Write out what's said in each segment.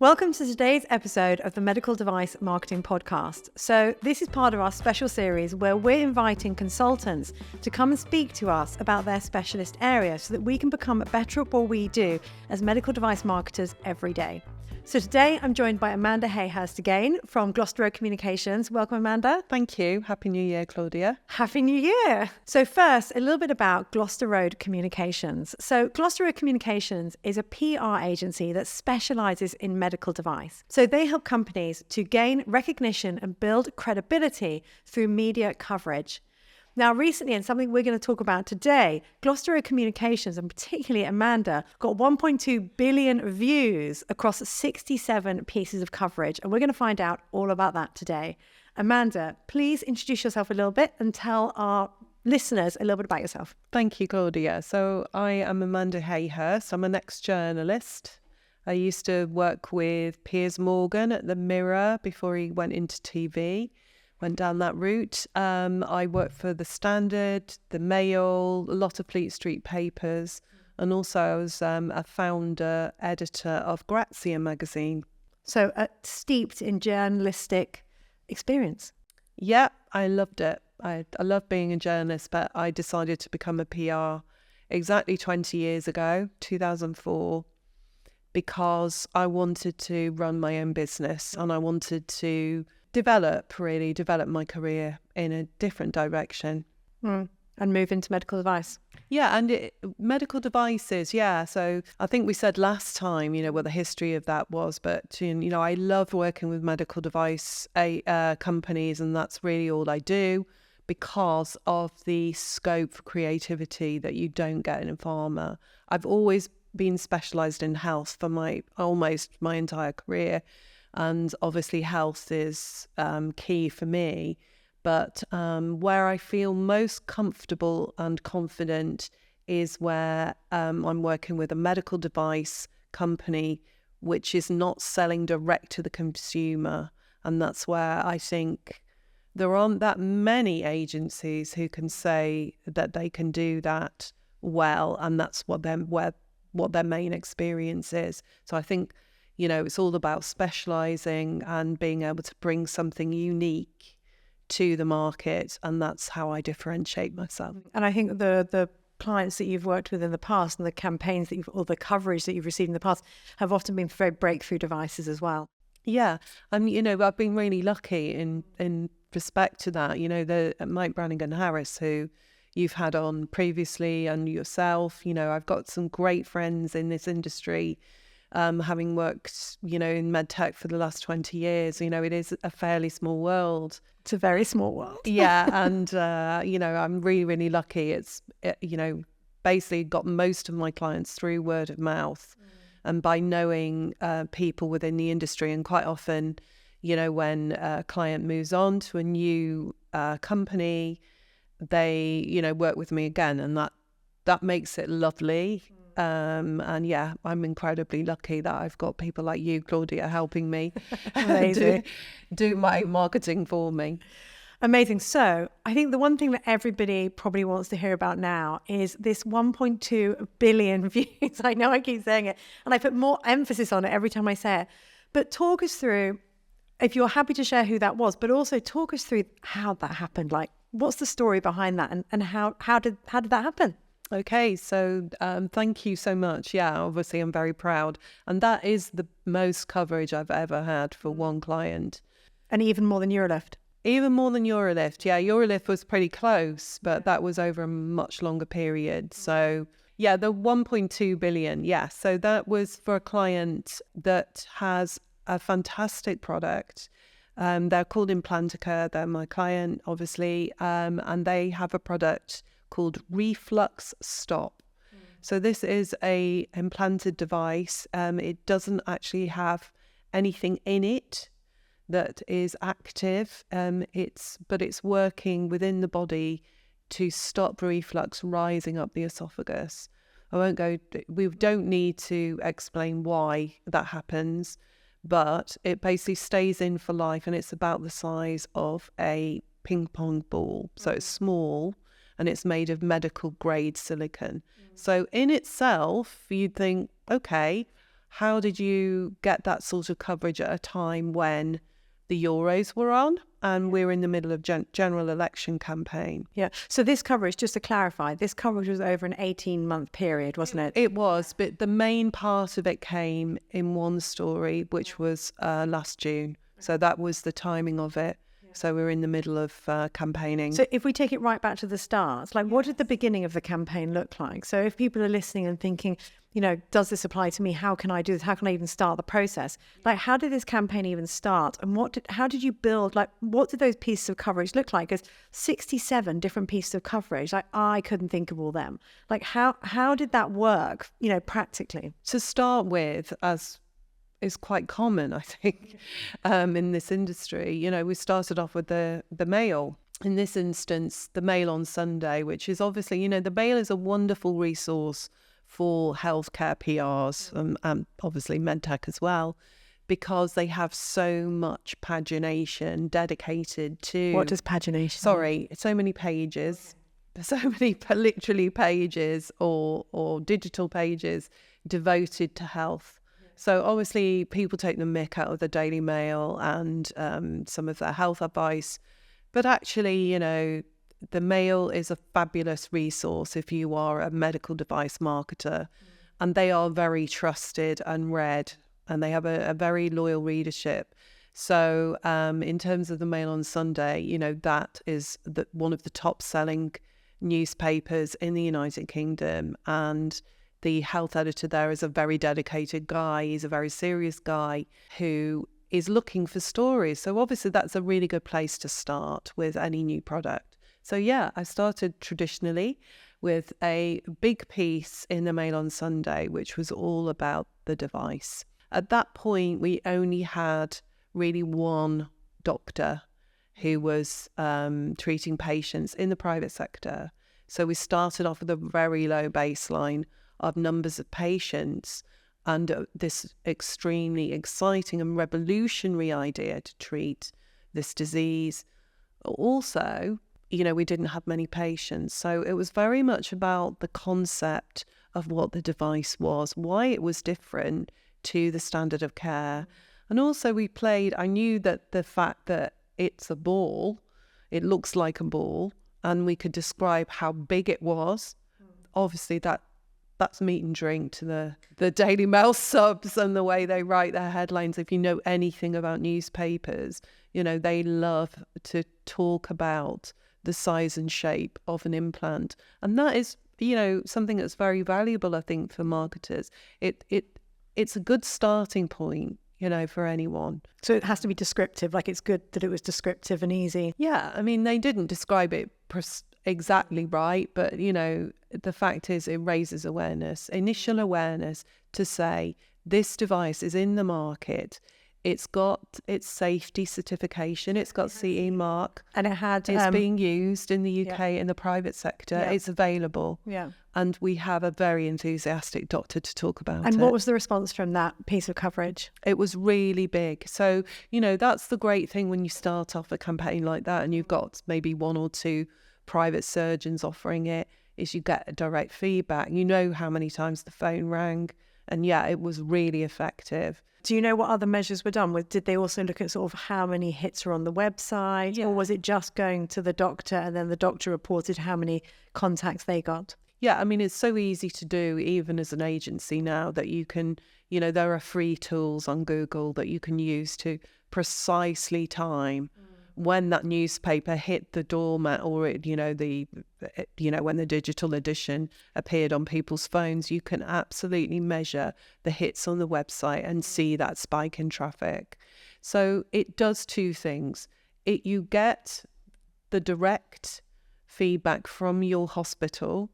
Welcome to today's episode of the Medical Device Marketing Podcast. So this is part of our special series where we're inviting consultants to come and speak to us about their specialist area so that we can become better at what we do as medical device marketers every day. So today I'm joined by Amanda Hayhurst again from Gloucester Road Communications. Welcome, Amanda. Thank you. Happy New Year, Claudia. Happy New Year. So first, a little bit about Gloucester Road Communications. So Gloucester Road Communications is a PR agency that specialises in medical device. So they help companies to gain recognition and build credibility through media coverage. Now, recently, and something we're going to talk about today, Gloucester Road Communications, and particularly Amanda, got 1.2 billion views across 67 pieces of coverage. And we're going to find out all about that today. Amanda, please introduce yourself a little bit and tell our listeners a little bit about yourself. Thank you, Claudia. So I am Amanda Hayhurst. I'm an ex-journalist. I used to work with Piers Morgan at the Mirror before he went into TV. Went down that route. I worked for The Standard, The Mail, a lot of Fleet Street papers, and also I was a founder editor of Grazia magazine. So steeped in journalistic experience. Yeah, I loved it. I love being a journalist, but I decided to become a PR exactly 20 years ago, 2004, because I wanted to run my own business and I wanted to develop my career in a different direction. And move into medical device. Yeah, and medical devices, yeah. So I think we said last time, what the history of that was, but, I love working with medical device companies, and that's really all I do because of the scope for creativity that you don't get in pharma. I've always been specialised in health for almost my entire career. And obviously health is key for me. But where I feel most comfortable and confident is where I'm working with a medical device company which is not selling direct to the consumer. And that's where I think there aren't that many agencies who can say that they can do that well. And that's what their main experience is. So I think it's all about specialising and being able to bring something unique to the market. And that's how I differentiate myself. And I think the clients that you've worked with in the past and the campaigns or the coverage that you've received in the past have often been very breakthrough devices as well. Yeah. And, I've been really lucky in respect to that. The Mike Brannigan-Harris, who you've had on previously, and yourself, I've got some great friends in this industry. Having worked, in MedTech for the last 20 years, it is a fairly small world. It's a very small world. Yeah. And, I'm really, really lucky. Basically got most of my clients through word of mouth and by knowing people within the industry. And quite often, when a client moves on to a new company, they, work with me again. And that makes it lovely. And yeah, I'm incredibly lucky that I've got people like you, Claudia, helping me do my marketing for me. Amazing. So I think the one thing that everybody probably wants to hear about now is this 1.2 billion views. I know I keep saying it, and I put more emphasis on it every time I say it. But talk us through, if you're happy to share who that was, but also talk us through how that happened. Like, what's the story behind that, and how did that happen? Okay, so thank you so much. Yeah, obviously I'm very proud. And that is the most coverage I've ever had for one client. And even more than Urolift? Even more than Urolift. Yeah, Urolift was pretty close, but that was over a much longer period. So yeah, the 1.2 billion. Yeah, so that was for a client that has a fantastic product. They're called Implantica. They're my client, obviously. And they have a product called Reflux Stop. So this is a implanted device. It doesn't actually have anything in it that is active. But it's working within the body to stop reflux rising up the esophagus. We don't need to explain why that happens, but it basically stays in for life, and it's about the size of a ping pong ball. So it's small, and it's made of medical grade silicone. So in itself, you'd think, okay, how did you get that sort of coverage at a time when the Euros were on and we're in the middle of general election campaign? Yeah. So this coverage, just to clarify, this coverage was over an 18-month period, wasn't it? It was, but the main part of it came in one story, which was last June. So that was the timing of it. So we're in the middle of campaigning. So if we take it right back to the start, like what did the beginning of the campaign look like? So if people are listening and thinking, you know, does this apply to me? How can I do this? How can I even start the process? Like, how did this campaign even start? And how did you build, like, what did those pieces of coverage look like? Because 67 different pieces of coverage, like I couldn't think of all them. Like how did that work, you know, practically? To start with, as is quite common, I think, in this industry. You know, we started off with the Mail. In this instance, the Mail on Sunday, which is obviously, you know, the Mail is a wonderful resource for healthcare PRs and obviously MedTech as well, because they have so much pagination dedicated to... What does pagination Sorry, so many pages, so many literally pages or digital pages devoted to health. So obviously people take the mick out of the Daily Mail and some of their health advice. But actually, you know, the Mail is a fabulous resource if you are a medical device marketer. And they are very trusted and read, and they have a very loyal readership. So in terms of the Mail on Sunday, you know, that is one of the top selling newspapers in the United Kingdom. And the health editor there is a very dedicated guy. He's a very serious guy who is looking for stories. So obviously that's a really good place to start with any new product. So yeah, I started traditionally with a big piece in the Mail on Sunday, which was all about the device. At that point, we only had really one doctor who was treating patients in the private sector. So we started off with a very low baseline of numbers of patients and this extremely exciting and revolutionary idea to treat this disease. Also, you know, we didn't have many patients. So it was very much about the concept of what the device was, why it was different to the standard of care. And also I knew that the fact that it's a ball, it looks like a ball, and we could describe how big it was. Obviously that's meat and drink to the Daily Mail subs and the way they write their headlines. If you know anything about newspapers, you know, they love to talk about the size and shape of an implant. And that is, you know, something that's very valuable, I think, for marketers. It's a good starting point, you know, for anyone. So it has to be descriptive, like it's good that it was descriptive and easy. Yeah, I mean, they didn't describe it exactly right, but, you know, the fact is it raises awareness, initial awareness to say this device is in the market. It's got its safety certification. It's got CE mark. And it's being used in the UK in the private sector. Yeah. It's available. Yeah. And we have a very enthusiastic doctor to talk about it. And what was the response from that piece of coverage? It was really big. So, you know, that's the great thing when you start off a campaign like that and you've got maybe one or two private surgeons offering it, is you get direct feedback. You know how many times the phone rang. And yeah, it was really effective. Do you know what other measures were done? Did they also look at sort of how many hits are on the website? Yeah. Or was it just going to the doctor and then the doctor reported how many contacts they got? Yeah, I mean, it's so easy to do even as an agency now that you can, you know, there are free tools on Google that you can use to precisely time when that newspaper hit the doormat or it, when the digital edition appeared on people's phones. You can absolutely measure the hits on the website and see that spike in traffic. So it does two things. You get the direct feedback from your hospital,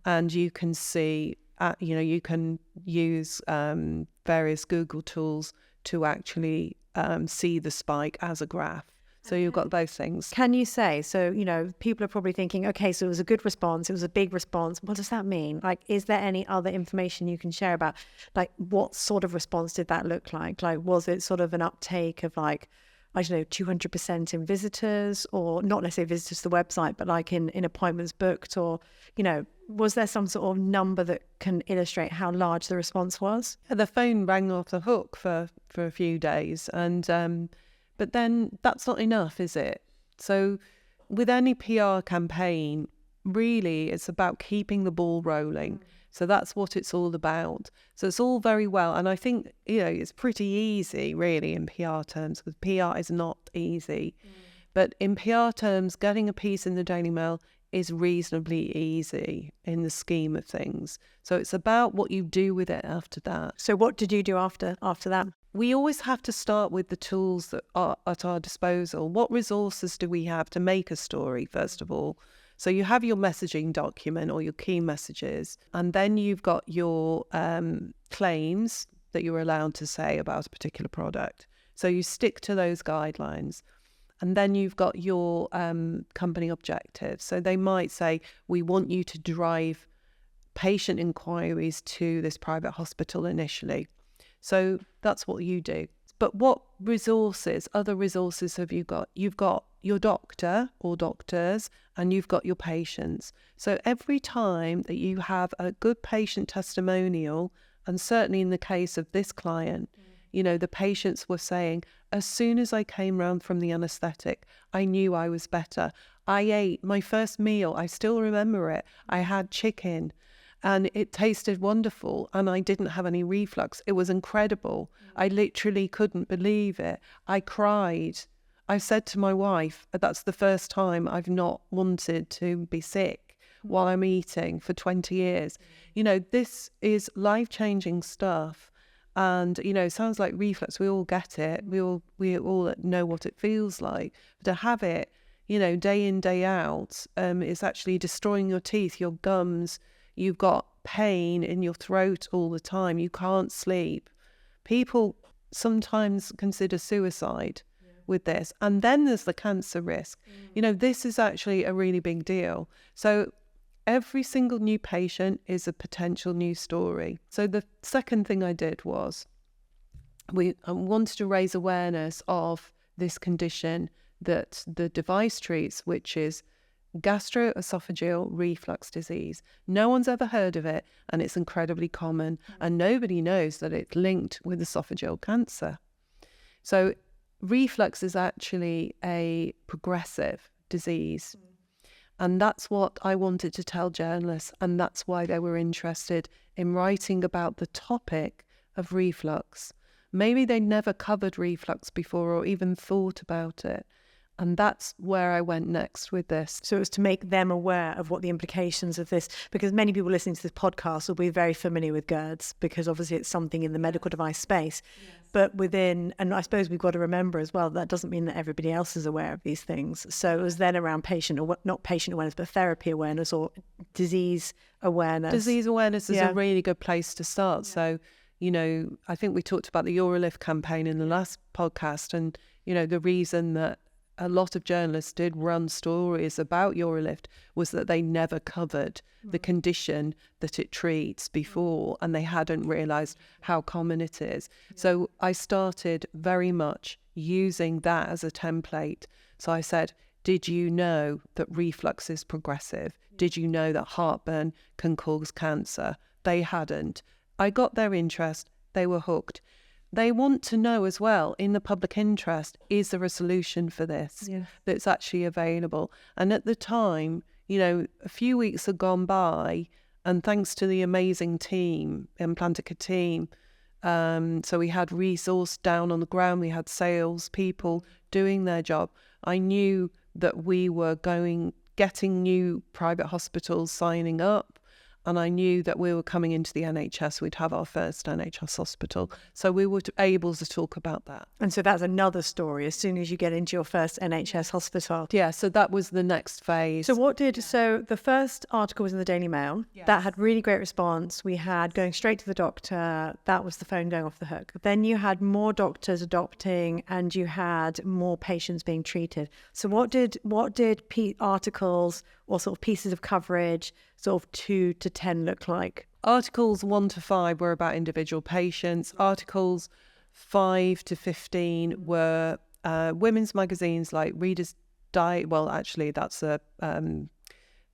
and you can see, you can use various Google tools to actually see the spike as a graph. So you've got both things. Can you say, so, you know, people are probably thinking, okay, so it was a good response, it was a big response. What does that mean? Like, is there any other information you can share about, like, what sort of response did that look like? Like, was it sort of an uptake of like, I don't know, 200% in visitors, or not necessarily visitors to the website, but like in appointments booked, or, you know, was there some sort of number that can illustrate how large the response was? The phone rang off the hook for a few days, and but then that's not enough, is it? So with any PR campaign, really it's about keeping the ball rolling. So that's what it's all about. So it's all very well, and I think, it's pretty easy really in PR terms, because PR is not easy. But in PR terms, getting a piece in the Daily Mail is reasonably easy in the scheme of things. So it's about what you do with it after that. So what did you do after that? We always have to start with the tools that are at our disposal. What resources do we have to make a story, first of all? So you have your messaging document or your key messages, and then you've got your claims that you're allowed to say about a particular product. So you stick to those guidelines. And then you've got your company objectives. So they might say, we want you to drive patient inquiries to this private hospital initially. So that's what you do. But what other resources have you got? You've got your doctor or doctors, and you've got your patients. So every time that you have a good patient testimonial, and certainly in the case of this client, the patients were saying, as soon as I came round from the anaesthetic, I knew I was better. I ate my first meal. I still remember it. I had chicken and it tasted wonderful, and I didn't have any reflux. It was incredible. I literally couldn't believe it. I cried. I said to my wife, that's the first time I've not wanted to be sick while I'm eating for 20 years. This is life-changing stuff. And, it sounds like reflux. We all get it. We all know what it feels like. But to have it, day in, day out, it's actually destroying your teeth, your gums. You've got pain in your throat all the time. You can't sleep. People sometimes consider suicide with this. And then there's the cancer risk. This is actually a really big deal. So every single new patient is a potential new story. So the second thing I did was we wanted to raise awareness of this condition that the device treats, which is gastroesophageal reflux disease. No one's ever heard of it, and it's incredibly common, and nobody knows that it's linked with esophageal cancer. So reflux is actually a progressive disease. And that's what I wanted to tell journalists, and that's why they were interested in writing about the topic of reflux. Maybe they'd never covered reflux before or even thought about it. And that's where I went next with this. So it was to make them aware of what the implications of this, because many people listening to this podcast will be very familiar with GERDs, because obviously it's something in the medical device space. Yes. But and I suppose we've got to remember as well, that doesn't mean that everybody else is aware of these things. So it was then around not patient awareness, but therapy awareness or disease awareness. Disease awareness is a really good place to start. Yeah. So, I think we talked about the Urolift campaign in the last podcast, and, the reason that a lot of journalists did run stories about Urolift was that they never covered the condition that it treats before, and they hadn't realised how common it is. So I started very much using that as a template. So I said, did you know that reflux is progressive? Did you know that heartburn can cause cancer? They hadn't. I got their interest. They were hooked. They want to know as well, in the public interest, is there a solution for this that's actually available? And at the time, a few weeks had gone by, and thanks to the amazing team, Implantica team, so we had resource down on the ground, we had sales people doing their job. I knew that we were getting new private hospitals signing up, and I knew that we were coming into the NHS. We'd have our first NHS hospital. So we were able to talk about that. And so that's another story as soon as you get into your first NHS hospital. Yeah, so that was the next phase. So so the first article was in the Daily Mail. Yes. That had really great response. We had going straight to the doctor. That was the phone going off the hook. Then you had more doctors adopting, and you had more patients being treated. So what did articles or sort of pieces of coverage sort of 2 to 10 look like? Articles 1 to 5 were about individual patients. Articles 5 to 15 were women's magazines like Reader's Digest. Well, actually, that's a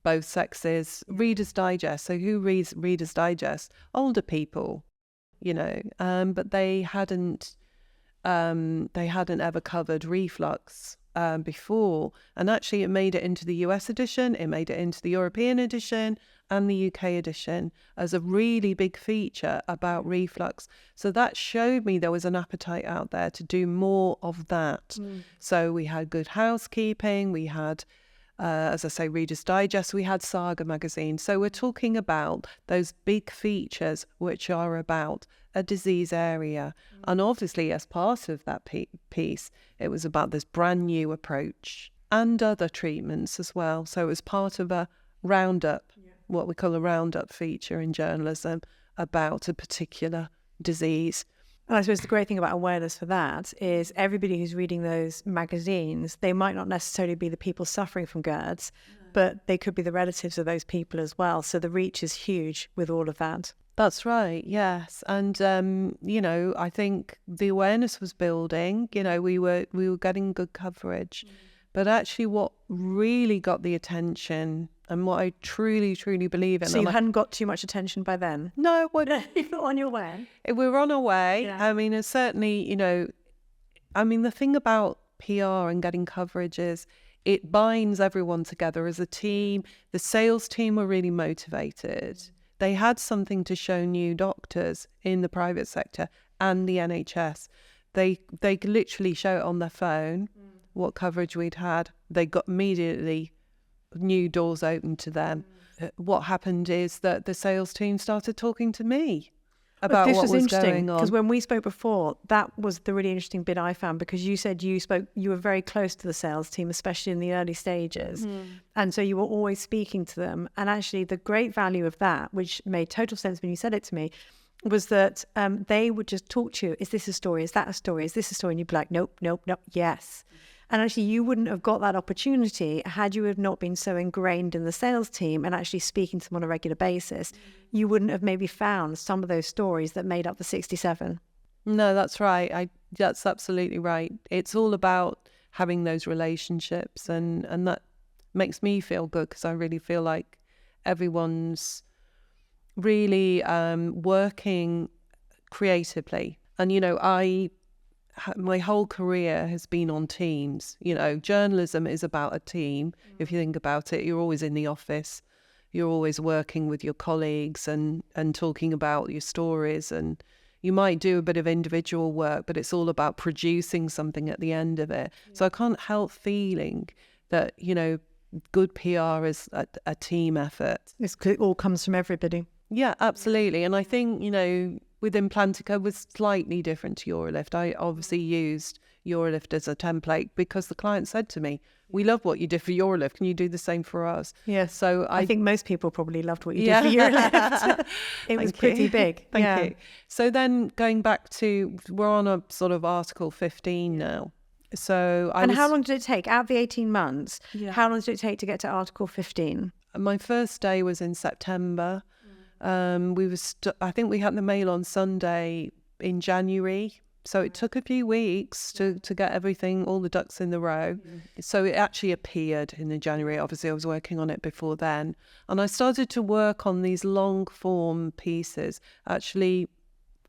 both sexes. Reader's Digest. So who reads Reader's Digest? Older people, but they hadn't ever covered reflux before. And actually it made it into the US edition, it made it into the European edition and the UK edition as a really big feature about reflux. So that showed me there was an appetite out there to do more of that. So we had Good Housekeeping, we had, as I say, Reader's Digest, we had Saga magazine. So we're talking about those big features which are about a disease area. And obviously as part of that piece, it was about this brand new approach and other treatments as well. So it was part of a roundup, what we call a roundup feature in journalism about a particular disease. And I suppose the great thing about awareness for that is everybody who's reading those magazines, they might not necessarily be the people suffering from GERDs, but they could be the relatives of those people as well. So the reach is huge with all of that. That's right, yes. And, I think the awareness was building, we were getting good coverage. But actually what really got the attention and what I truly, truly believe in... So you hadn't got too much attention by then? No. You were on your way? We were on our way. Yeah. I mean, it's certainly, the thing about PR and getting coverage is it binds everyone together as a team. The sales team were really motivated. They had something to show new doctors in the private sector and the NHS. They could literally show it on their phone, what coverage we'd had. They got immediately new doors open to them. What happened is that the sales team started talking to me about what was going on. Because when we spoke before, that was the really interesting bit I found, because you said you were very close to the sales team, especially in the early stages. And so you were always speaking to them. And actually the great value of that, which made total sense when you said it to me, was that they would just talk to you. Is this a story? Is that a story? Is this a story? And you'd be like, nope, yes. And actually you wouldn't have got that opportunity had you have not been so ingrained in the sales team and actually speaking to them on a regular basis. You wouldn't have maybe found some of those stories that made up the 67. No, that's right. That's absolutely right. It's all about having those relationships, and that makes me feel good, because I really feel like everyone's really working creatively. And, my whole career has been on teams. Journalism is about a team. If you think about it, you're always in the office. You're always working with your colleagues and talking about your stories. And you might do a bit of individual work, but it's all about producing something at the end of it. So I can't help feeling that, good PR is a team effort. It all comes from everybody. Yeah, absolutely. And I think, with Implantica was slightly different to Urolift. I obviously used Urolift as a template because the client said to me, we love what you did for Urolift. Can you do the same for us? Yeah. So I think most people probably loved what you did for Urolift. It was pretty big. Thank you. So then going back to, we're on a sort of Article 15 now. So how long did it take? Out of the 18 months, how long did it take to get to Article 15? My first day was in September. I think we had the mail on Sunday in January. So it took a few weeks to get everything, all the ducks in the row. So it actually appeared in the January. Obviously, I was working on it before then. And I started to work on these long form pieces, actually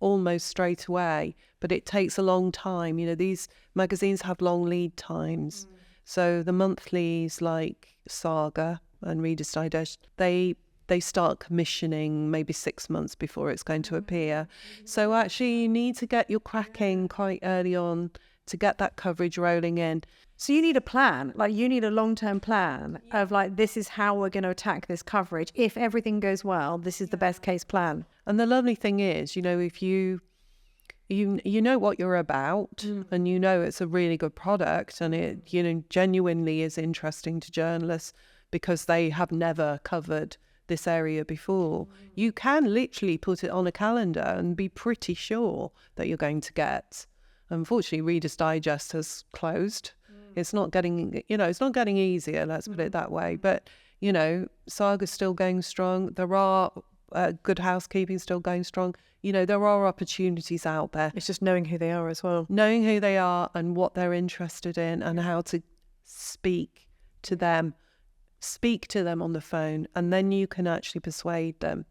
almost straight away. But it takes a long time. These magazines have long lead times. So the monthlies like Saga and Reader's Digest, they start commissioning maybe 6 months before it's going to appear. So actually you need to get your cracking quite early on to get that coverage rolling in. So you need a plan, you need a long-term plan of this is how we're going to attack this coverage. If everything goes well, this is the best case plan. And the lovely thing is, if you know what you're about and it's a really good product and it, genuinely is interesting to journalists because they have never covered this area before, you can literally put it on a calendar and be pretty sure that you're going to get. Unfortunately, Reader's Digest has closed. It's not getting, it's not getting easier, let's put it that way. But, Saga's still going strong. There are Good Housekeeping still going strong. There are opportunities out there. It's just knowing who they are as well. Knowing who they are and what they're interested in and how to speak to them speak to them on the phone, and then you can actually persuade them.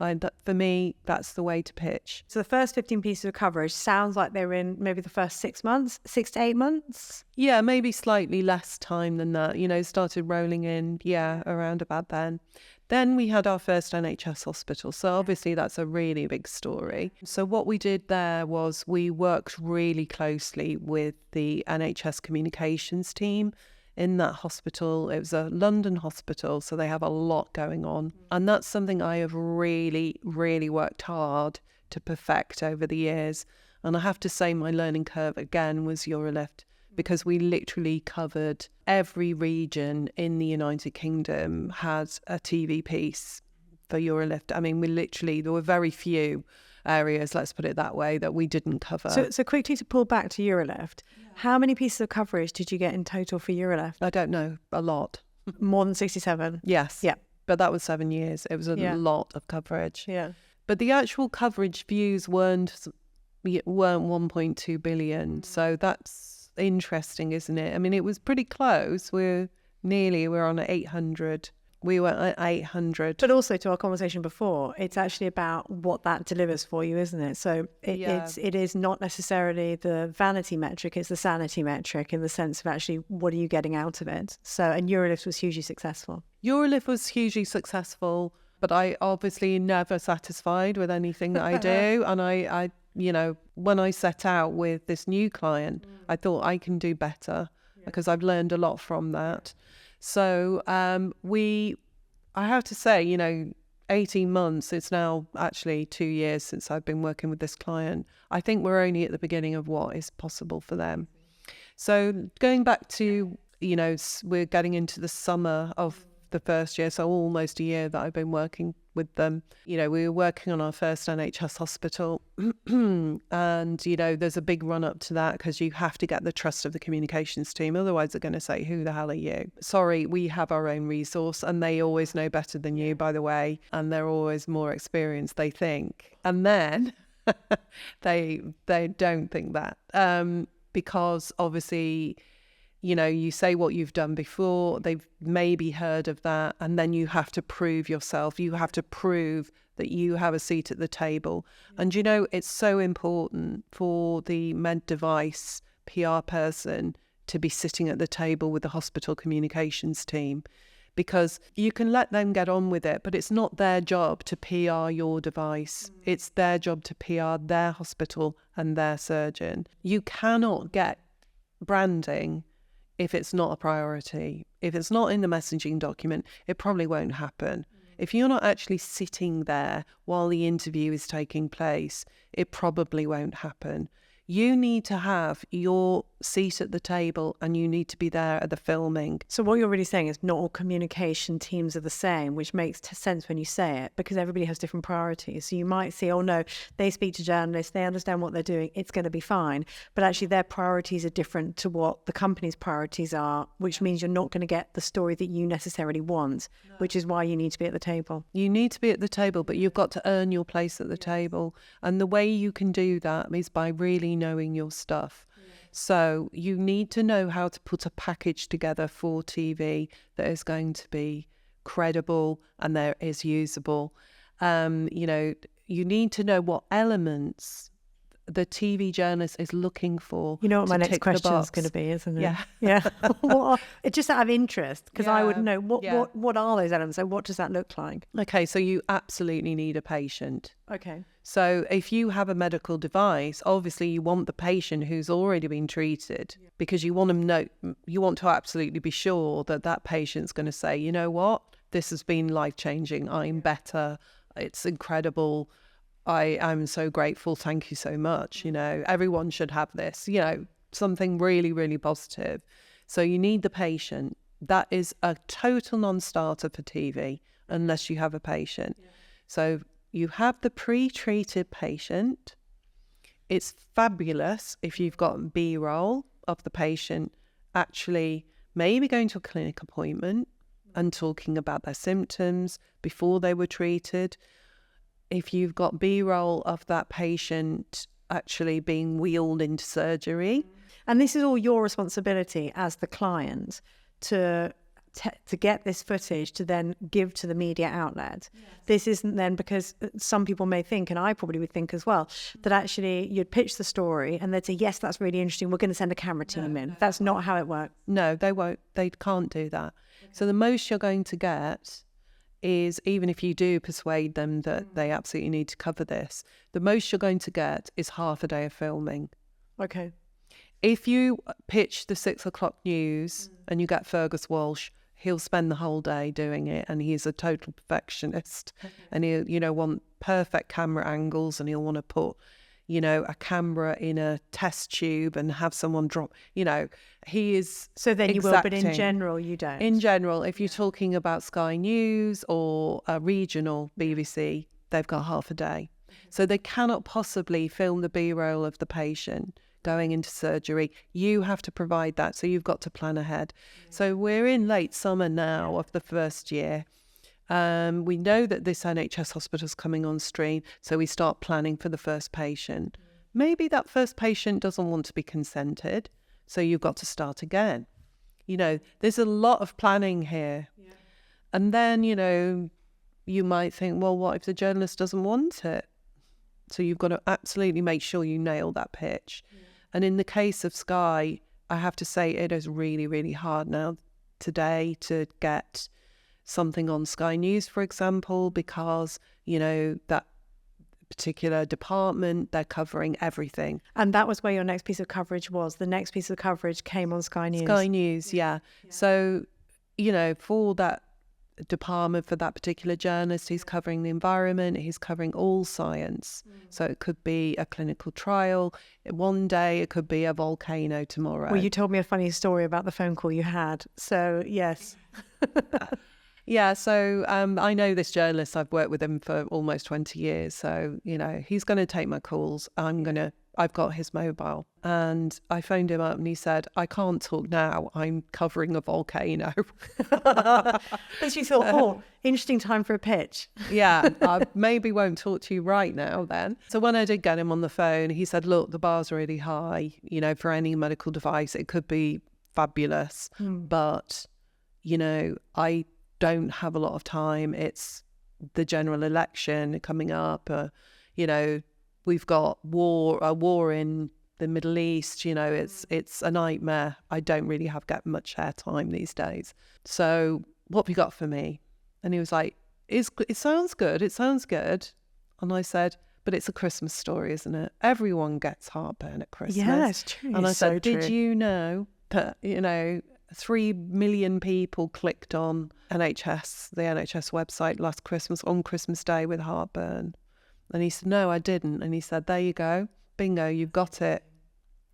Like that, for me, that's the way to pitch. So the first 15 pieces of coverage sounds like they're in maybe the first 6 months, 6 to 8 months. Yeah, maybe slightly less time than that. Started rolling in, around about then. Then we had our first NHS hospital. So obviously that's a really big story. So what we did there was we worked really closely with the NHS communications team in that hospital. It was a London hospital, so they have a lot going on. And that's something I have really, really worked hard to perfect over the years. And I have to say my learning curve again was Eurolift, because we literally covered every region in the United Kingdom had a TV piece for Eurolift. I mean, there were very few areas, let's put it that way, that we didn't cover. So quickly to pull back to Eurolift, how many pieces of coverage did you get in total for Eurolift? I don't know, a lot. More than 67? Yes. Yeah. But that was 7 years. It was a lot of coverage. Yeah. But the actual coverage views weren't 1.2 billion. So that's interesting, isn't it? I mean, it was pretty close. We're on 800. We were at 800. But also, to our conversation before, it's actually about what that delivers for you, isn't it? So it is not necessarily the vanity metric, it's the sanity metric, in the sense of actually what are you getting out of it. So, and Eurolift was hugely successful. Eurolift was hugely successful, but I obviously never satisfied with anything that I do. And I when I set out with this new client, I thought I can do better because I've learned a lot from that. So I have to say, 18 months, it's now actually 2 years since I've been working with this client. I think we're only at the beginning of what is possible for them. So going back to, we're getting into the summer of the first year, so almost a year that I've been working with them. We were working on our first NHS hospital and, there's a big run up to that because you have to get the trust of the communications team. Otherwise they're going to say, who the hell are you? Sorry, we have our own resource, and they always know better than you, by the way, and they're always more experienced, they think. And then they don't think that because obviously, you say what you've done before, they've maybe heard of that, and then you have to prove yourself. You have to prove that you have a seat at the table. And, it's so important for the med device PR person to be sitting at the table with the hospital communications team, because you can let them get on with it, but it's not their job to PR your device. It's their job to PR their hospital and their surgeon. You cannot get branding if it's not a priority. If it's not in the messaging document, it probably won't happen. If you're not actually sitting there while the interview is taking place, it probably won't happen. You need to have your seat at the table and you need to be there at the filming. So what you're really saying is not all communication teams are the same, which makes sense when you say it, because everybody has different priorities. So you might see, oh no, they speak to journalists, they understand what they're doing, it's going to be fine. But actually their priorities are different to what the company's priorities are, which means you're not going to get the story that you necessarily want, which is why you need to be at the table. You need to be at the table, but you've got to earn your place at the table. And the way you can do that is by really knowing your stuff. So you need to know how to put a package together for TV that is going to be credible and that is usable. You need to know what elements the TV journalist is looking for. You know what my next question is going to be, isn't it? Yeah. Yeah. It's just out of interest, because I would know what are those elements? So what does that look like? Okay, so you absolutely need a patient. Okay. So if you have a medical device, obviously you want the patient who's already been treated, because you want to absolutely be sure that that patient's going to say, you know what, this has been life-changing. I'm better. It's incredible. I'm so grateful. Thank you so much. Everyone should have this, something really, really positive. So you need the patient. That is a total non-starter for TV unless you have a patient. Yeah. So you have the pre-treated patient. It's fabulous if you've got B-roll of the patient actually maybe going to a clinic appointment and talking about their symptoms before they were treated. If you've got B-roll of that patient actually being wheeled into surgery. And this is all your responsibility as the client to to get this footage to then give to the media outlet. Yes. This isn't then, because some people may think, and I probably would think as well, that actually you'd pitch the story and they'd say, yes, that's really interesting, we're going to send a camera team in. That's not how it works. No, they won't. They can't do that. Okay. So the most you're going to get is, even if you do persuade them that they absolutely need to cover this, the most you're going to get is half a day of filming. Okay. If you pitch the 6 o'clock news and you get Fergus Walsh, he'll spend the whole day doing it, and he's a total perfectionist. Okay. And he'll, want perfect camera angles, and he'll want to put, a camera in a test tube and have someone drop, he is. So then exacting. You will, but in general, you don't. In general, if you're talking about Sky News or a regional BBC, they've got half a day. So they cannot possibly film the B-roll of the patient going into surgery. You have to provide that, so you've got to plan ahead. So we're in late summer now of the first year. We know that this NHS hospital's coming on stream, so we start planning for the first patient. Maybe that first patient doesn't want to be consented, so you've got to start again. There's a lot of planning here. Yeah. And then, you might think, well, what if the journalist doesn't want it? So you've got to absolutely make sure you nail that pitch. Yeah. And in the case of Sky, I have to say it is really, really hard now today to get something on Sky News, for example, because, that particular department, they're covering everything. And that was where your next piece of coverage was. The next piece of coverage came on Sky News. Sky News, yeah. So, for that department, for that particular journalist, he's covering the environment, he's covering all science. So it could be a clinical trial one day, it could be a volcano tomorrow. Well, you told me a funny story about the phone call you had, so yes. Yeah, so I know this journalist. I've worked with him for almost 20 years, so he's going to take my calls. I've got his mobile, and I phoned him up and he said, I can't talk now, I'm covering a volcano. But you thought, interesting time for a pitch. Yeah, I maybe won't talk to you right now then. So when I did get him on the phone, he said, look, the bar's really high, for any medical device. It could be fabulous, but, I don't have a lot of time. It's the general election coming up, we've got a war in the Middle East, it's a nightmare. I don't really get much airtime these days. So what have you got for me? And he was like, it sounds good. And I said, but it's a Christmas story, isn't it? Everyone gets heartburn at Christmas. Yeah, it's true. And I said, so did you know that, 3 million people clicked on the NHS website last Christmas, on Christmas Day, with heartburn? And he said, no, I didn't. And he said, there you go. Bingo, you've got it.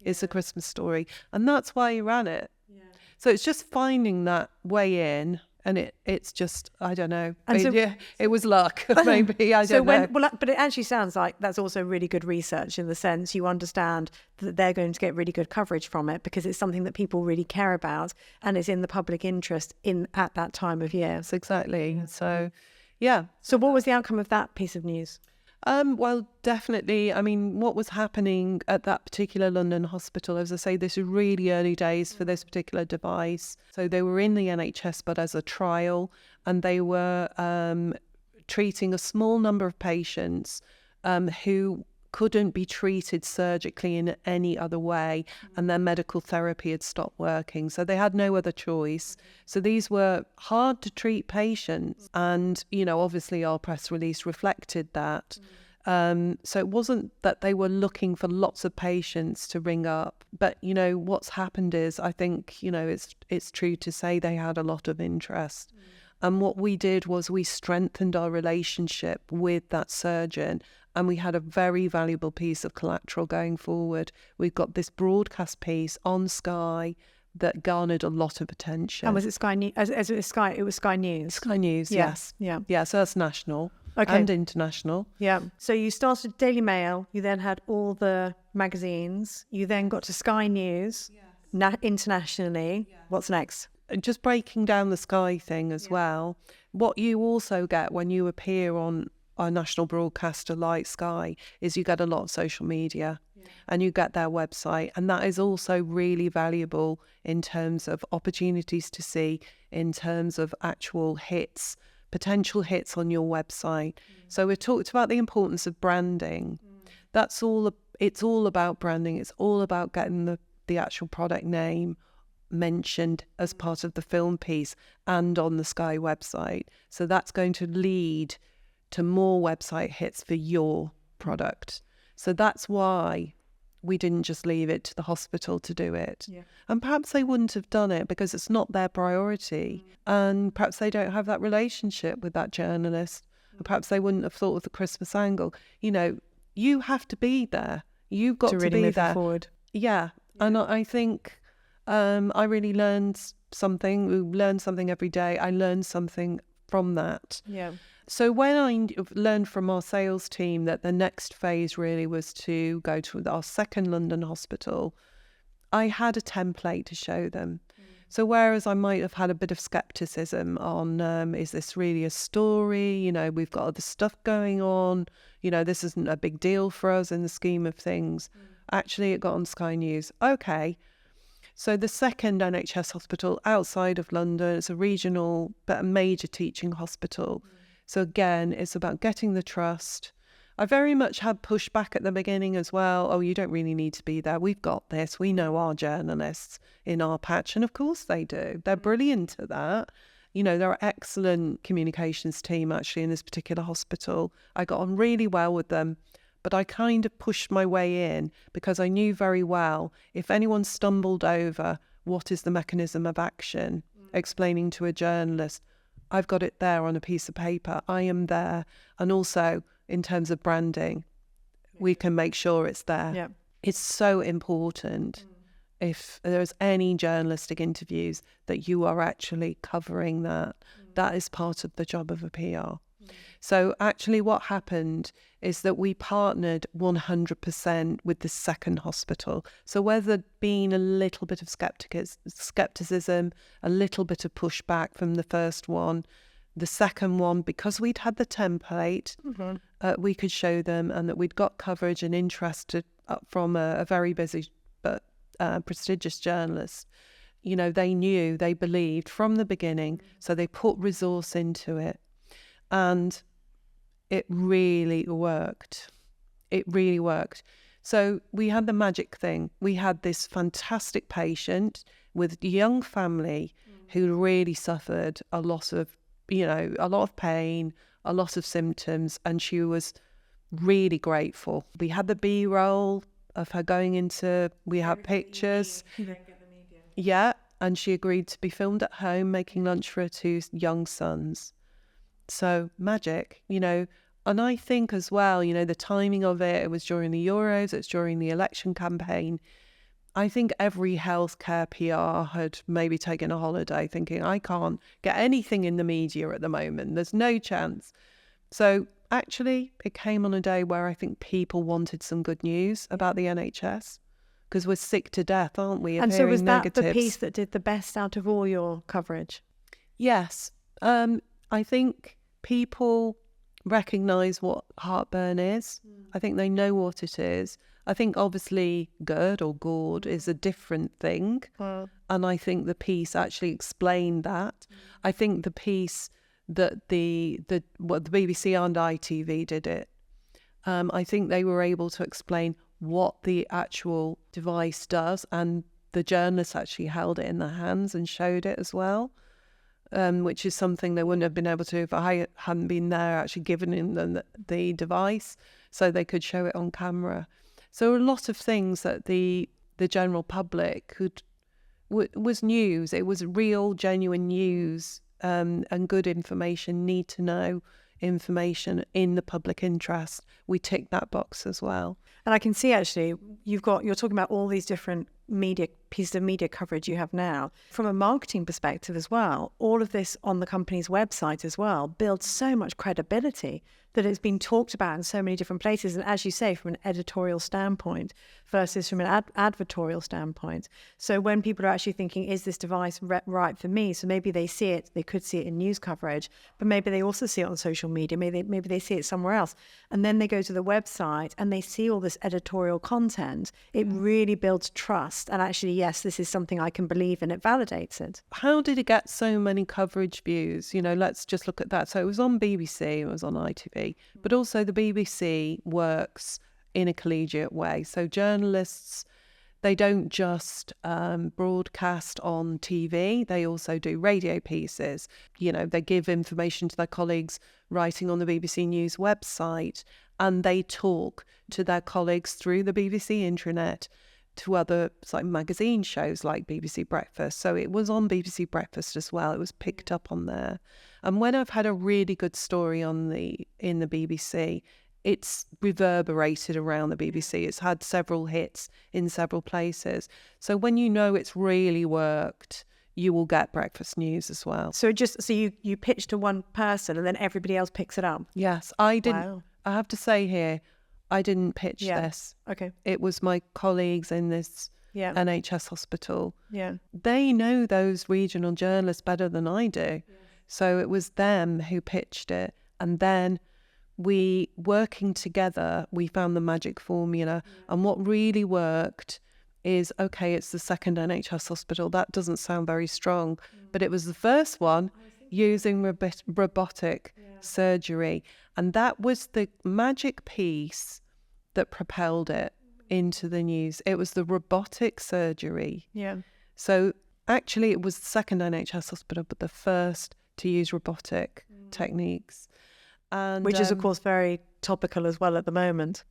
It's a Christmas story. And that's why he ran it. Yeah. So it's just finding that way in. And it's just, I don't know. It was luck, maybe. I don't know. But it actually sounds like that's also really good research, in the sense you understand that they're going to get really good coverage from it, because it's something that people really care about and it's in the public interest at that time of year. Yes, exactly. So, yeah. So what was the outcome of that piece of news? Well, definitely. I mean, what was happening at that particular London hospital, as I say, this is really early days for this particular device. So they were in the NHS, but as a trial, and they were treating a small number of patients who couldn't be treated surgically in any other way, and their medical therapy had stopped working. So they had no other choice. So these were hard to treat patients. And, obviously our press release reflected that. So it wasn't that they were looking for lots of patients to ring up. But, what's happened is, I think, it's true to say they had a lot of interest. And what we did was we strengthened our relationship with that surgeon, and we had a very valuable piece of collateral going forward. We've got this broadcast piece on Sky that garnered a lot of attention. And was it Sky News? It was Sky News. Sky News, yes. Yeah. Yeah, so that's national and international. Yeah. So you started Daily Mail, you then had all the magazines, you then got to Sky News, internationally. Yeah. What's next? Just breaking down the Sky thing as well. What you also get when you appear on our national broadcaster like Sky, is you get a lot of social media and you get their website. And that is also really valuable in terms of opportunities to see, in terms of actual hits, potential hits on your website. So we talked about the importance of branding. It's all about branding. It's all about getting the actual product name mentioned as part of the film piece and on the Sky website. So that's going to lead to more website hits for your product. So that's why we didn't just leave it to the hospital to do it. And perhaps they wouldn't have done it because it's not their priority. And perhaps they don't have that relationship with that journalist. And perhaps they wouldn't have thought of the Christmas angle. You know, you have to be there. You've got to really be move there. Forward. Yeah. And I think I really learned something. We learn something every day. I learned something from that. Yeah. So when I learned from our sales team that the next phase really was to go to our second London hospital, I had a template to show them. So whereas I might have had a bit of skepticism on, is this really a story? You know, we've got other stuff going on. You know, this isn't a big deal for us in the scheme of things. Actually, it got on Sky News. Okay. So the second NHS hospital outside of London, it's a regional but a major teaching hospital. So again, it's about getting the trust. I very much had pushback at the beginning as well. Oh, you don't really need to be there. We've got this. We know our journalists in our patch. And of course they do. They're brilliant at that. You know, they're an excellent communications team actually in this particular hospital. I got on really well with them. But I kind of pushed my way in because I knew very well if anyone stumbled over what is the mechanism of action, explaining to a journalist, I've got it there on a piece of paper. I am there. And also in terms of branding, we can make sure it's there. Yeah. It's so important if there's any journalistic interviews that you are actually covering that. That is part of the job of a PR. So actually what happened is that we partnered 100% with the second hospital. So where there'd been a little bit of skepticism, a little bit of pushback from the first one, the second one, because we'd had the template, we could show them and that we'd got coverage and interest from a very busy but prestigious journalist. You know, they knew, they believed from the beginning, so they put resource into it. And it really worked. It really worked. So we had the magic thing. We had this fantastic patient with a young family who really suffered a lot of pain, a lot of symptoms, and she was really grateful. We had the B-roll of her going into, we had pictures. Yeah, and she agreed to be filmed at home making lunch for her two young sons. So magic, you know. And I think as well, you know, the timing of it was during the Euros, it's during the election campaign. I think every healthcare PR had maybe taken a holiday thinking, I can't get anything in the media at the moment. There's no chance. So actually, it came on a day where I think people wanted some good news about the NHS because we're sick to death, aren't we? And so was that negatives. the piece that did the best out of all your coverage? Yes. I think people recognise what heartburn is. I think they know what it is. I think obviously GERD or GORD is a different thing. And I think the piece actually explained that. I think the piece that the BBC and ITV did it, I think they were able to explain what the actual device does, and the journalists actually held it in their hands and showed it as well. Which is something they wouldn't have been able to if I hadn't been there actually giving them the device so they could show it on camera. So a lot of things that the general public was news. It was real, genuine news and good information, need to know information in the public interest. We ticked that box as well. And I can see actually you're talking about all these different pieces of media coverage you have now. From a marketing perspective as well, all of this on the company's website as well builds so much credibility that it's been talked about in so many different places. And as you say, from an editorial standpoint versus from an advertorial standpoint. So when people are actually thinking, is this device right for me? So maybe they could see it in news coverage, but maybe they also see it on social media. Maybe they see it somewhere else. And then they go to the website and they see all this editorial content. It really builds trust. And actually, yes, this is something I can believe in. It validates it. How did it get so many coverage views? Let's just look at that. So it was on BBC, it was on ITV, but also the BBC works in a collegiate way. So journalists, they don't just broadcast on TV, they also do radio pieces. They give information to their colleagues writing on the BBC News website, and they talk to their colleagues through the BBC intranet to other magazine shows like BBC Breakfast. So it was on BBC Breakfast as well. It was picked up on there. And when I've had a really good story in the BBC, it's reverberated around the BBC. It's had several hits in several places. So when it's really worked, you will get breakfast news as well. So you pitch to one person and then everybody else picks it up? Yes, I didn't. Wow. I have to say here, I didn't pitch this. Okay. It was my colleagues in this NHS hospital. Yeah. They know those regional journalists better than I do. Yeah. So it was them who pitched it. And then working together, we found the magic formula. Yeah. And what really worked is, okay, it's the second NHS hospital. That doesn't sound very strong, but it was the first one using robotic surgery. And that was the magic piece that propelled it into the news. It was the robotic surgery. Yeah. So actually it was the second NHS hospital, but the first to use robotic techniques. And which is, of course, very topical as well at the moment.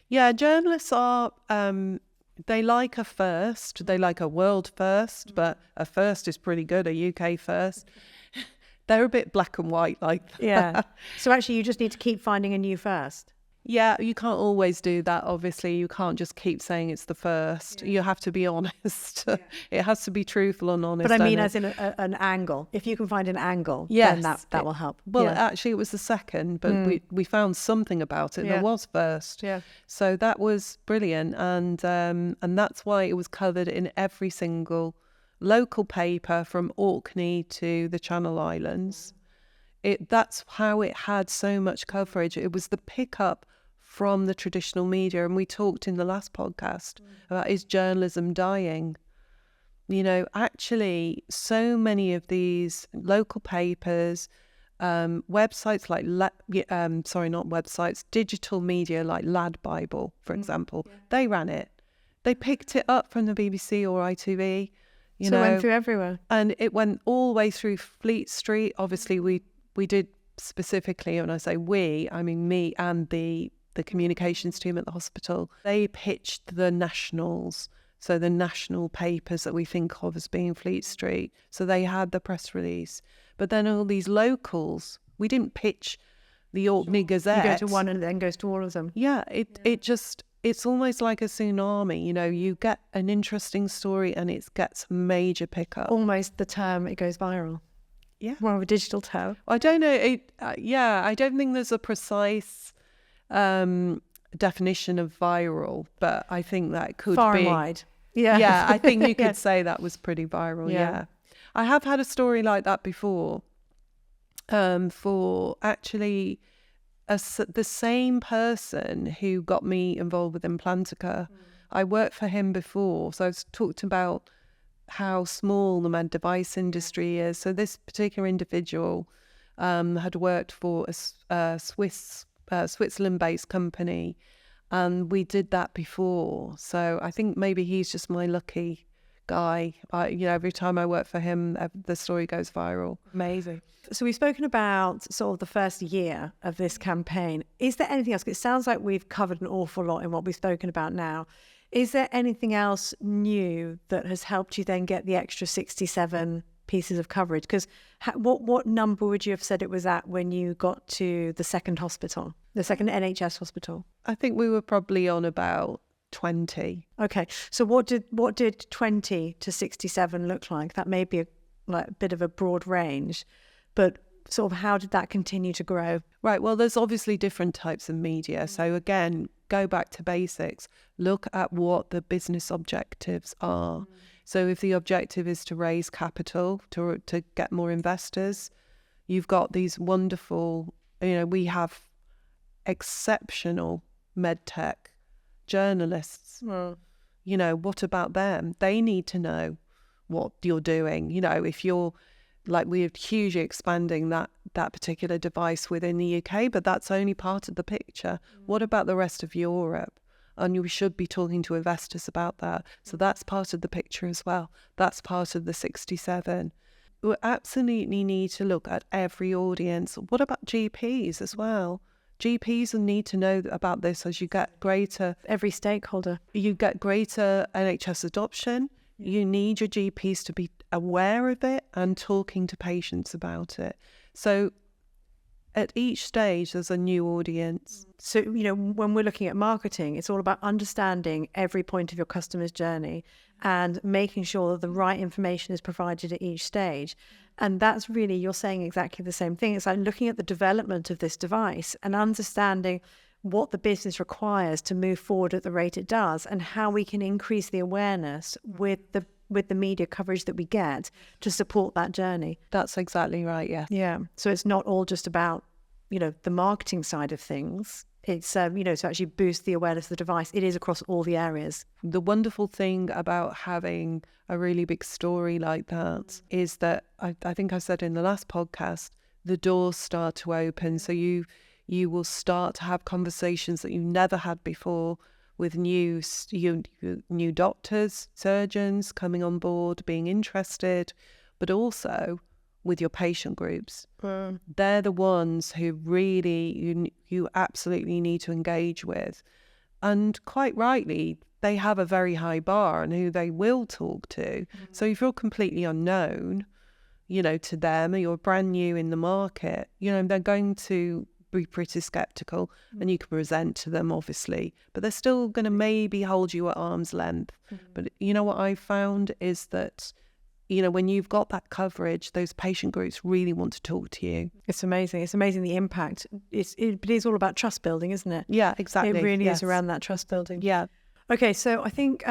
Yeah, journalists are, they like a first. They like a world first, but a first is pretty good, a UK first. They're a bit black and white like that. Yeah. So actually you just need to keep finding a new first. Yeah, you can't always do that, obviously. You can't just keep saying it's the first. You have to be honest. Yeah. It has to be truthful and honest. But I mean, as in an angle. If you can find an angle, yes, then that will help. Well, actually, it was the second, but we found something about it. There was first. Yeah. So that was brilliant. And that's why it was covered in every single local paper from Orkney to the Channel Islands. That's how it had so much coverage. It was the pickup from the traditional media. And we talked in the last podcast about, is journalism dying? Actually, so many of these local papers, websites like, not websites, digital media like Lad Bible, for example, they ran it. They picked it up from the BBC or ITV. So it went through everywhere. And it went all the way through Fleet Street. Obviously, we did specifically, when I say we, I mean me and the communications team at the hospital. They pitched the nationals, so the national papers that we think of as being Fleet Street. So they had the press release. But then all these locals, we didn't pitch the Orkney Gazette. You go to one and it then goes to all of them. Yeah, it's almost like a tsunami. You get an interesting story and it gets major pickup. Almost the term, it goes viral. Yeah. More of a digital term. I don't know. I don't think there's a precise definition of viral, but I think that could far be and wide. Yeah. Yeah, I think you could say that was pretty viral. Yeah. I have had a story like that before. For actually the same person who got me involved with Implantica. I worked for him before, so I've talked about how small the med device industry is. So this particular individual had worked for a Switzerland-based company, and we did that before. So I think maybe he's just my lucky guy. Every time I work for him, the story goes viral. Amazing. So we've spoken about sort of the first year of this campaign. Is there anything else? It sounds like we've covered an awful lot in what we've spoken about now. Is there anything else new that has helped you then get the extra 67 pieces of coverage? Because what number would you have said it was at when you got to the second hospital? The second NHS hospital. I think we were probably on about 20. Okay. So what did 20 to 67 look like? That may be a bit of a broad range, but sort of how did that continue to grow? Right. Well, there's obviously different types of media. So again, go back to basics. Look at what the business objectives are. So if the objective is to raise capital, to get more investors, you've got these wonderful, we have exceptional MedTech journalists. What about them? They need to know what you're doing. If you're we're hugely expanding that particular device within the UK, but that's only part of the picture. What about the rest of Europe? And we should be talking to investors about that. So that's part of the picture as well. That's part of the 67. We absolutely need to look at every audience. What about GPs as well? GPs need to know about this as you get greater... Every stakeholder. You get greater NHS adoption. You need your GPs to be aware of it and talking to patients about it. So at each stage, there's a new audience. So, when we're looking at marketing, it's all about understanding every point of your customer's journey and making sure that the right information is provided at each stage. And that's really, you're saying exactly the same thing. It's like looking at the development of this device and understanding what the business requires to move forward at the rate it does and how we can increase the awareness with the media coverage that we get to support that journey. That's exactly right, yeah. Yeah. So it's not all just about, the marketing side of things. It's, to actually boost the awareness of the device. It is across all the areas. The wonderful thing about having a really big story like that is that, I think I said in the last podcast, the doors start to open. So you will start to have conversations that you never had before with new doctors, surgeons coming on board, being interested, but also with your patient groups. They're the ones who really you absolutely need to engage with. And quite rightly, they have a very high bar on who they will talk to. So if you're completely unknown, to them, or you're brand new in the market, they're going to be pretty skeptical, and you can present to them, obviously, but they're still going to maybe hold you at arm's length. But what I found is that, when you've got that coverage, those patient groups really want to talk to you. It's amazing. It's amazing the impact. It is all about trust building, isn't it? Yeah, exactly. It really is around that trust building. Yeah. Okay, so I think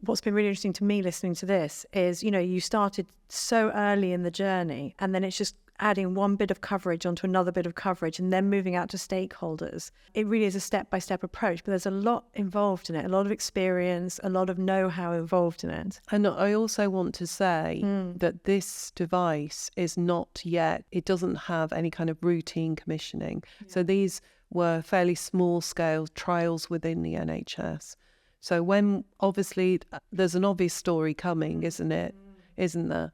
what's been really interesting to me listening to this is, you started so early in the journey, and then it's just adding one bit of coverage onto another bit of coverage and then moving out to stakeholders. It really is a step-by-step approach, but there's a lot involved in it, a lot of experience, a lot of know-how involved in it. And I also want to say that this device is not yet, it doesn't have any kind of routine commissioning. So these were fairly small-scale trials within the NHS. So when, obviously, there's an obvious story coming, isn't it? Isn't there?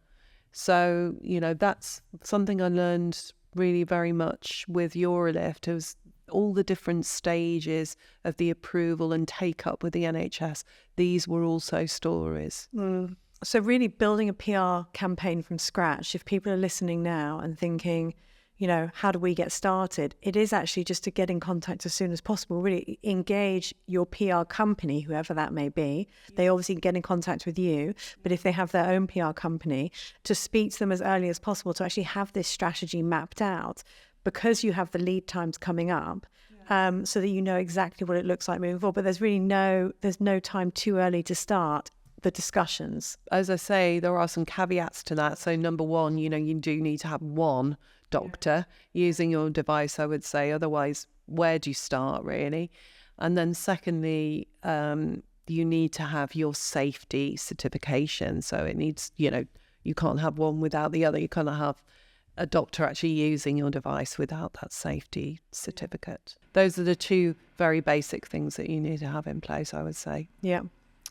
So, that's something I learned really very much with Urolift. It was all the different stages of the approval and take-up with the NHS. These were also stories. So really building a PR campaign from scratch, if people are listening now and thinking, how do we get started? It is actually just to get in contact as soon as possible, really engage your PR company, whoever that may be. They obviously get in contact with you, but if they have their own PR company, to speak to them as early as possible to actually have this strategy mapped out, because you have the lead times coming up, so that you know exactly what it looks like moving forward. But there's really no time too early to start the discussions. As I say, there are some caveats to that. So number one, you do need to have one doctor using your device, I would say. Otherwise, where do you start, really? And then secondly, you need to have your safety certification. So it needs, you can't have one without the other. You can't have a doctor actually using your device without that safety certificate. Those are the two very basic things that you need to have in place, I would say. Yeah.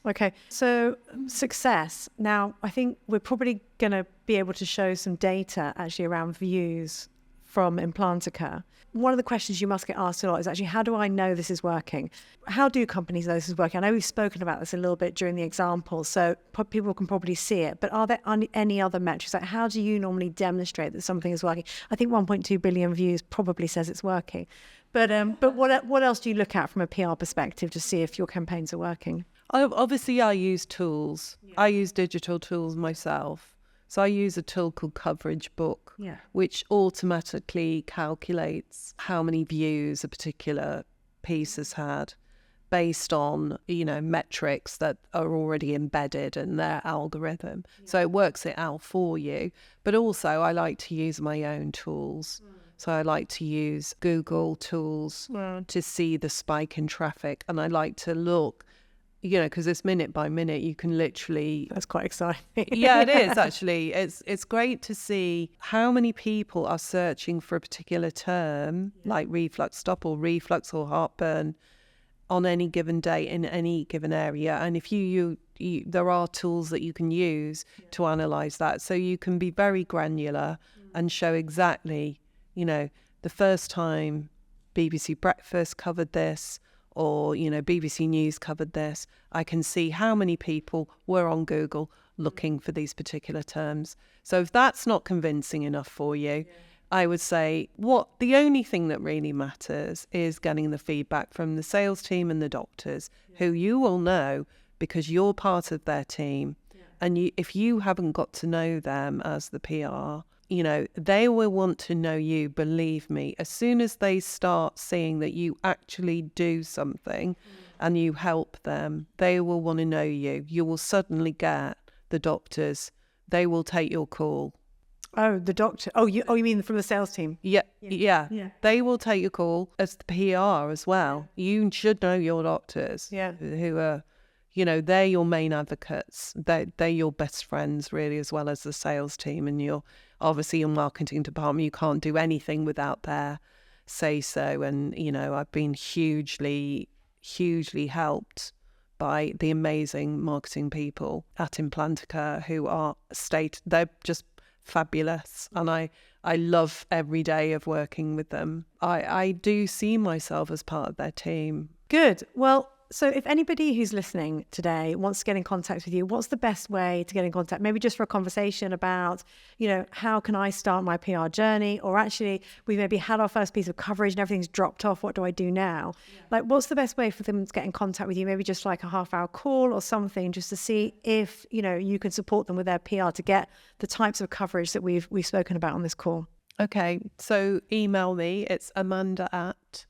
Okay, so success. Now, I think we're probably going to be able to show some data actually around views from Implantica, one of the questions you must get asked a lot is actually, how do I know this is working? How do companies know this is working? I know we've spoken about this a little bit during the example, so people can probably see it, but are there any other metrics? Like, how do you normally demonstrate that something is working? I think 1.2 billion views probably says it's working. But what else do you look at from a PR perspective to see if your campaigns are working? Obviously, I use tools. Yeah. I use digital tools myself. So I use a tool called Coverage Book, which automatically calculates how many views a particular piece has had based on, metrics that are already embedded in their algorithm. Yeah. So it works it out for you. But also I like to use my own tools. So I like to use Google tools to see the spike in traffic. And I like to look, because it's minute by minute, you can literally... That's quite exciting. Yeah, it is actually. It's great to see how many people are searching for a particular term, like reflux stop or reflux or heartburn, on any given day in any given area. And if you there are tools that you can use to analyse that. So you can be very granular and show exactly, the first time BBC Breakfast covered this, or, BBC News covered this, I can see how many people were on Google looking for these particular terms. So if that's not convincing enough for you, I would say the only thing that really matters is getting the feedback from the sales team and the doctors, who you will know because you're part of their team. And if you haven't got to know them as the PR, they will want to know you, believe me. As soon as they start seeing that you actually do something and you help them, they will want to know you. You will suddenly get the doctors. They will take your call. Oh, the doctor. Oh, you mean from the sales team? Yeah. They will take your call as the PR as well. You should know your doctors who are, they're your main advocates. They're your best friends, really, as well as the sales team. And obviously your marketing department, you can't do anything without their say-so. And, I've been hugely, hugely helped by the amazing marketing people at Implantica who are they're just fabulous. And I love every day of working with them. I do see myself as part of their team. Good. Well, so if anybody who's listening today wants to get in contact with you, what's the best way to get in contact? Maybe just for a conversation about, how can I start my PR journey? Or actually, we maybe had our first piece of coverage and everything's dropped off. What do I do now? Like, what's the best way for them to get in contact with you? Maybe just like a half-hour call or something, just to see if, you can support them with their PR to get the types of coverage that we've spoken about on this call. Okay, so email me. It's Amanda at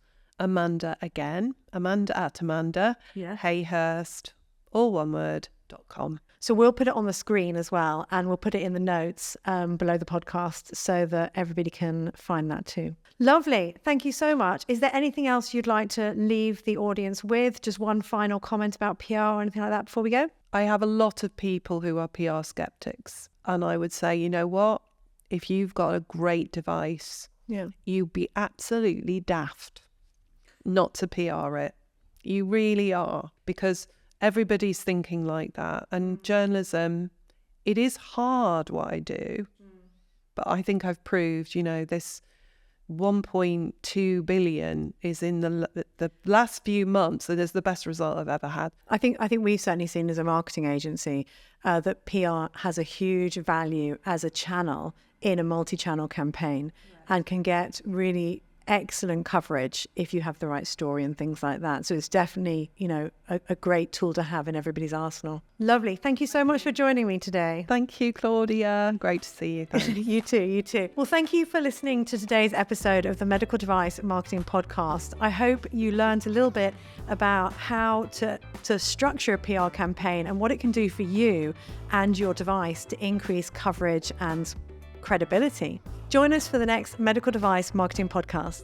Hayhurst, all one word, .com. So we'll put it on the screen as well, and we'll put it in the notes below the podcast so that everybody can find that too. Lovely. Thank you so much. Is there anything else you'd like to leave the audience with? Just one final comment about PR or anything like that before we go? I have a lot of people who are PR skeptics, and I would say, you know what? If you've got a great device, you'd be absolutely daft not to PR it. You really are, because everybody's thinking like that. And journalism, it is hard what I do, but I think I've proved, this 1.2 billion is in the last few months. It is the best result I've ever had. I think we've certainly seen as a marketing agency that PR has a huge value as a channel in a multi-channel campaign and can get really excellent coverage if you have the right story and things like that. So it's definitely, a great tool to have in everybody's arsenal. Lovely. Thank you so much for joining me today. Thank you, Claudia. Great to see you. You too. Well, thank you for listening to today's episode of the Medical Device Marketing Podcast. I hope you learned a little bit about how to structure a PR campaign and what it can do for you and your device to increase coverage and credibility. Join us for the next Medical Device Marketing Podcast.